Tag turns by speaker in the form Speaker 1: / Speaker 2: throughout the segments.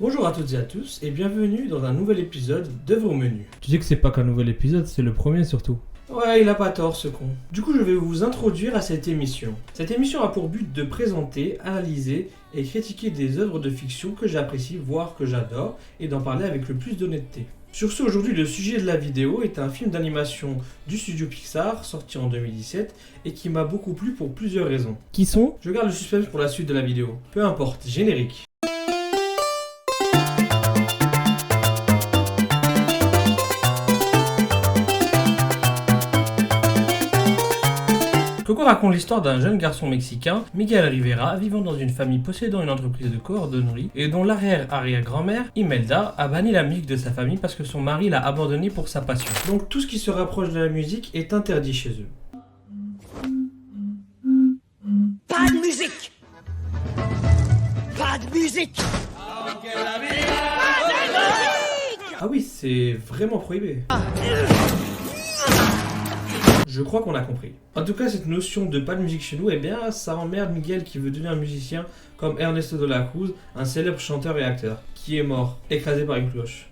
Speaker 1: Bonjour à toutes et à tous et bienvenue dans un nouvel épisode de vos menus.
Speaker 2: Tu dis que c'est pas qu'un nouvel épisode, c'est le premier surtout.
Speaker 1: Ouais, il a pas tort ce con. Du coup, je vais vous introduire à cette émission. Cette émission a pour but de présenter, analyser et critiquer des œuvres de fiction que j'apprécie, voire que j'adore, et d'en parler avec le plus d'honnêteté. Sur ce, aujourd'hui, le sujet de la vidéo est un film d'animation du studio Pixar, sorti en 2017, et qui m'a beaucoup plu pour plusieurs raisons.
Speaker 2: Qui sont?
Speaker 1: Je garde le suspense pour la suite de la vidéo. Peu importe, générique. Coco raconte l'histoire d'un jeune garçon mexicain, Miguel Rivera, vivant dans une famille possédant une entreprise de coordonnerie et dont l'arrière-arrière-grand-mère, Imelda, a banni la musique de sa famille parce que son mari l'a abandonné pour sa passion. Donc tout ce qui se rapproche de la musique est interdit chez eux.
Speaker 3: Pas de musique! Pas de musique!
Speaker 1: Ah oui, c'est vraiment prohibé. Je crois qu'on a compris. En tout cas, cette notion de pas de musique chez nous, eh bien, ça emmerde Miguel qui veut devenir musicien comme Ernesto de la Cruz, un célèbre chanteur et acteur, qui est mort, écrasé par une cloche.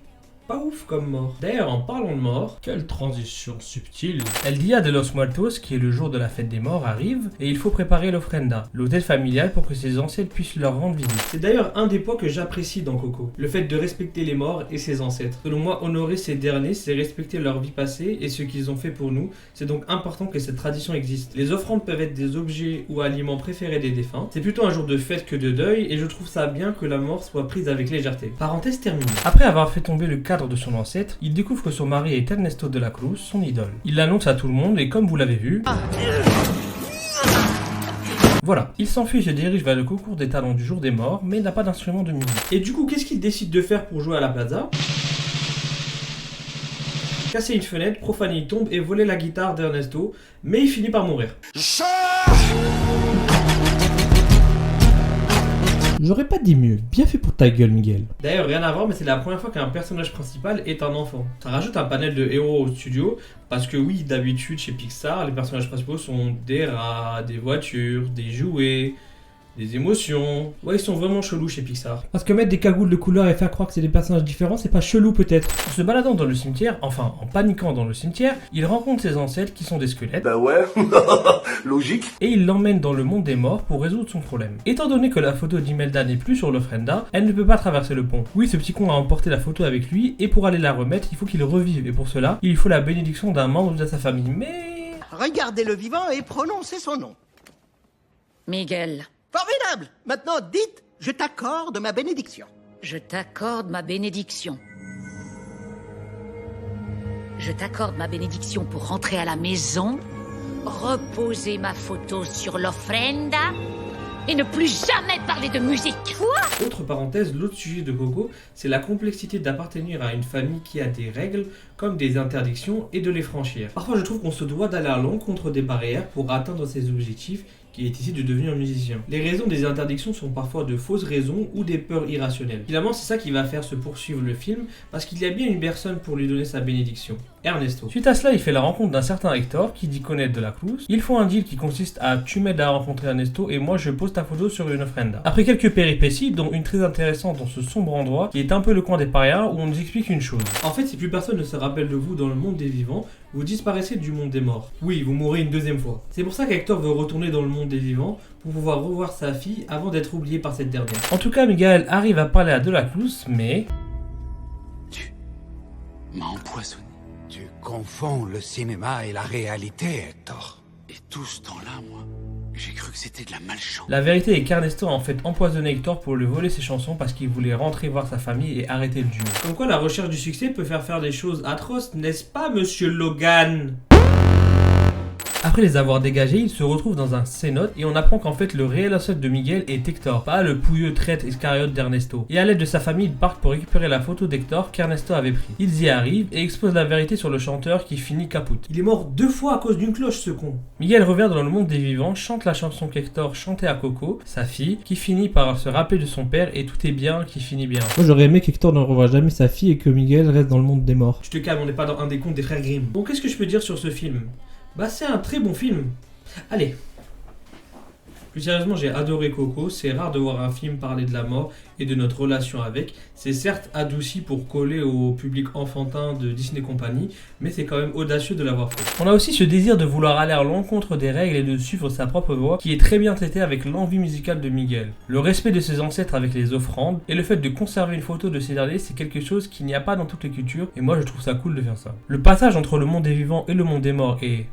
Speaker 1: Pas ouf comme mort. D'ailleurs, en parlant de mort,
Speaker 2: Quelle transition subtile.
Speaker 1: El Dia de los Muertos, qui est le jour de la fête des morts, arrive et il faut préparer l'ofrenda, l'autel familial pour que ses ancêtres puissent leur rendre visite. C'est d'ailleurs un des points que j'apprécie dans Coco, le fait de respecter les morts et ses ancêtres. Selon moi, honorer ces derniers, c'est respecter leur vie passée et ce qu'ils ont fait pour nous. C'est donc important que cette tradition existe. Les offrandes peuvent être des objets ou aliments préférés des défunts. C'est plutôt un jour de fête que de deuil et je trouve ça bien que la mort soit prise avec légèreté. Parenthèse terminée. Après avoir fait tomber le cadre de son ancêtre, il découvre que son mari est Ernesto de la Cruz, son idole. Il l'annonce à tout le monde et comme vous l'avez vu... Voilà, il s'enfuit et se dirige vers le concours des talents du jour des morts, mais n'a pas d'instrument de musique. Et du coup, qu'est-ce qu'il décide de faire pour jouer à la plaza? Casser une fenêtre, profaner une tombe et voler la guitare d'Ernesto, mais il finit par mourir.
Speaker 2: J'aurais pas dit mieux. Bien fait pour ta gueule, Miguel.
Speaker 1: D'ailleurs, rien à voir, mais c'est la première fois qu'un personnage principal est un enfant. Ça rajoute un panel de héros au studio, parce que oui, d'habitude chez Pixar, les personnages principaux sont des rats, des voitures, des jouets, des émotions. Ouais, ils sont vraiment chelous chez Pixar.
Speaker 2: Parce que mettre des cagoules de couleur et faire croire que c'est des personnages différents, c'est pas chelou peut-être.
Speaker 1: En se baladant dans le cimetière, enfin en paniquant dans le cimetière, il rencontre ses ancêtres qui sont des squelettes.
Speaker 4: Bah ouais, logique.
Speaker 1: Et il l'emmène dans le monde des morts pour résoudre son problème. Étant donné que la photo d'Imelda n'est plus sur l'ofrenda, elle ne peut pas traverser le pont. Oui, ce petit con a emporté la photo avec lui, et pour aller la remettre, il faut qu'il revive, et pour cela, il faut la bénédiction d'un membre de sa famille. Mais...
Speaker 3: Regardez le vivant et prononcez son nom.
Speaker 5: Miguel,
Speaker 3: Formidable! Maintenant, dites, je t'accorde ma bénédiction.
Speaker 5: je t'accorde ma bénédiction. Je t'accorde ma bénédiction pour rentrer à la maison, reposer ma photo sur l'ofrenda et ne plus jamais parler de musique. Quoi?
Speaker 1: Autre parenthèse, l'autre sujet de Coco, c'est la complexité d'appartenir à une famille qui a des règles, comme des interdictions, et de les franchir. Parfois je trouve qu'on se doit d'aller à l'encontre des barrières pour atteindre ses objectifs, qui est ici de devenir musicien. Les raisons des interdictions sont parfois de fausses raisons ou des peurs irrationnelles. Finalement, c'est ça qui va faire se poursuivre le film, parce qu'il y a bien une personne pour lui donner sa bénédiction, Ernesto. Suite à cela, il fait la rencontre d'un certain Hector, qui dit connaître de la Cruz. Ils font un deal qui consiste à tu m'aides à rencontrer Ernesto et moi je pose ta photo sur une ofrenda. Après quelques péripéties, dont une très intéressante dans ce sombre endroit, qui est un peu le coin des parias, où on nous explique une chose. En fait, si plus personne ne se rappelle de vous dans le monde des vivants, vous disparaissez du monde des morts. Oui, vous mourrez une deuxième fois. C'est pour ça qu'Hector veut retourner dans le monde des vivants pour pouvoir revoir sa fille avant d'être oublié par cette dernière. En tout cas, Miguel arrive à parler à De la Cruz, mais...
Speaker 6: Tu m'as empoisonné.
Speaker 7: Tu confonds le cinéma et la réalité, Hector.
Speaker 6: Et tout ce temps-là, moi, j'ai cru que c'était de la malchance.
Speaker 1: La vérité est qu'Ernesto a en fait empoisonné Hector pour lui voler ses chansons parce qu'il voulait rentrer voir sa famille et arrêter le duo. Comme quoi la recherche du succès peut faire des choses atroces, n'est-ce pas, monsieur Logan? Après les avoir dégagés, il se retrouve dans un cénote et on apprend qu'en fait le réel ancêtre de Miguel est Hector, pas le pouilleux traître Iscariote d'Ernesto. Et à l'aide de sa famille, ils partent pour récupérer la photo d'Hector qu'Ernesto avait pris. Ils y arrivent et exposent la vérité sur le chanteur qui finit caput. Il est mort 2 fois à cause d'une cloche, ce con. Miguel revient dans le monde des vivants, chante la chanson qu'Hector chantait à Coco, sa fille, qui finit par se rappeler de son père et tout est bien qui finit bien.
Speaker 2: Moi j'aurais aimé qu'Hector ne revoie jamais sa fille et que Miguel reste dans le monde des morts.
Speaker 1: Je te calme, on n'est pas dans un des contes des frères Grimm. Bon, qu'est-ce que je peux dire sur ce film? Bah c'est un très bon film. Allez, Plus sérieusement, j'ai adoré Coco, c'est rare de voir un film parler de la mort et de notre relation avec. C'est certes adouci pour coller au public enfantin de Disney Company, mais c'est quand même audacieux de l'avoir fait. On a aussi ce désir de vouloir aller à l'encontre des règles et de suivre sa propre voie, qui est très bien traité avec l'envie musicale de Miguel. Le respect de ses ancêtres avec les offrandes, et le fait de conserver une photo de ces derniers, c'est quelque chose qu'il n'y a pas dans toutes les cultures, et moi je trouve ça cool de faire ça. Le passage entre le monde des vivants et le monde des morts est...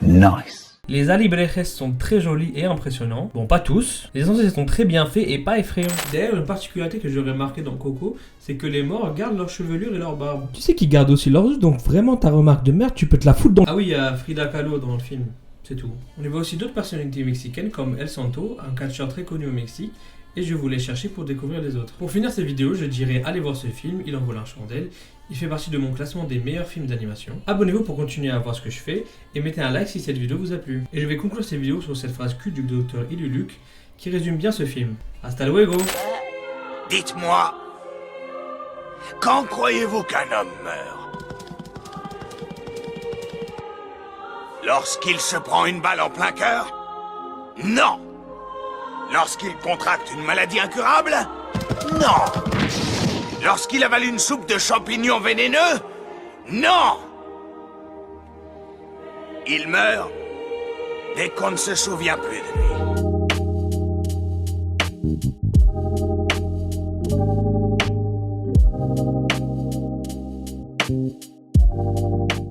Speaker 7: Nice.
Speaker 1: Les alibrejes sont très jolis et impressionnants. Bon, pas tous. Les ancêtres sont très bien faits et pas effrayants. D'ailleurs, une particularité que j'ai remarqué dans Coco, c'est que les morts gardent leur chevelure et leur barbe.
Speaker 2: Tu sais qu'ils gardent aussi leurs os, donc vraiment ta remarque de merde, tu peux te la foutre dans...
Speaker 1: Ah oui, il y a Frida Kahlo dans le film. C'est tout. On y voit aussi d'autres personnalités mexicaines comme El Santo, un catcheur très connu au Mexique, et je voulais chercher pour découvrir les autres. Pour finir cette vidéo, je dirais allez voir ce film, il en vaut la chandelle. Il fait partie de mon classement des meilleurs films d'animation. Abonnez-vous pour continuer à voir ce que je fais, et mettez un like si cette vidéo vous a plu. Et je vais conclure cette vidéo sur cette phrase culte du docteur Iluluc, qui résume bien ce film. Hasta luego!
Speaker 4: Dites-moi, quand croyez-vous qu'un homme meurt? Lorsqu'il se prend une balle en plein cœur? Non! Lorsqu'il contracte une maladie incurable? Non! Lorsqu'il avale une soupe de champignons vénéneux? Non! Il meurt dès qu'on ne se souvient plus de lui.